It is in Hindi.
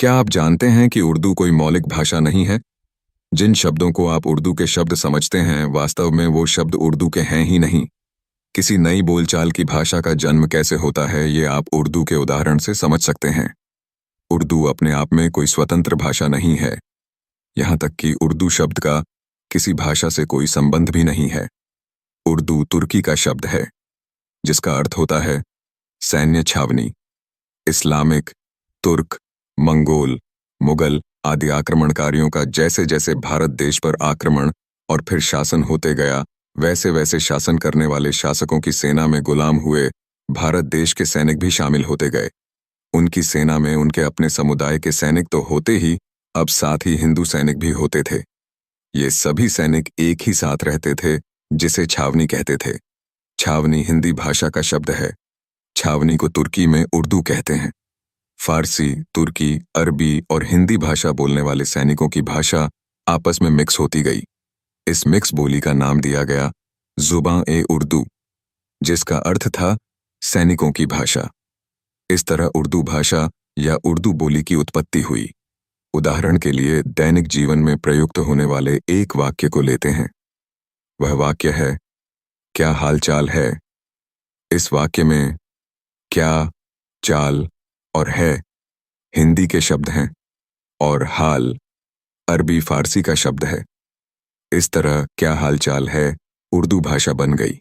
क्या आप जानते हैं कि उर्दू कोई मौलिक भाषा नहीं है? जिन शब्दों को आप उर्दू के शब्द समझते हैं, वास्तव में वो शब्द उर्दू के हैं ही नहीं। किसी नई बोलचाल की भाषा का जन्म कैसे होता है, ये आप उर्दू के उदाहरण से समझ सकते हैं। उर्दू अपने आप में कोई स्वतंत्र भाषा नहीं है। यहाँ तक कि उर्दू शब्द का किसी भाषा से कोई संबंध भी नहीं है। उर्दू तुर्की का शब्द है, जिसका अर्थ होता है सैन्य छावनी। इस्लामिक, तुर्क, मंगोल, मुगल आदि आक्रमणकारियों का जैसे जैसे भारत देश पर आक्रमण और फिर शासन होते गया, वैसे वैसे शासन करने वाले शासकों की सेना में गुलाम हुए भारत देश के सैनिक भी शामिल होते गए। उनकी सेना में उनके अपने समुदाय के सैनिक तो होते ही, अब साथ ही हिंदू सैनिक भी होते थे। ये सभी सैनिक एक ही साथ रहते थे, जिसे छावनी कहते थे। छावनी हिंदी भाषा का शब्द है। छावनी को तुर्की में उर्दू कहते हैं। फारसी, तुर्की, अरबी और हिंदी भाषा बोलने वाले सैनिकों की भाषा आपस में मिक्स होती गई। इस मिक्स बोली का नाम दिया गया ज़ुबान-ए-उर्दू, जिसका अर्थ था सैनिकों की भाषा। इस तरह उर्दू भाषा या उर्दू बोली की उत्पत्ति हुई। उदाहरण के लिए दैनिक जीवन में प्रयुक्त होने वाले एक वाक्य को लेते हैं। वह वाक्य है, क्या हालचाल है। इस वाक्य में क्या, चाल और है हिंदी के शब्द हैं और हाल अरबी फारसी का शब्द है। इस तरह क्या हालचाल है उर्दू भाषा बन गई।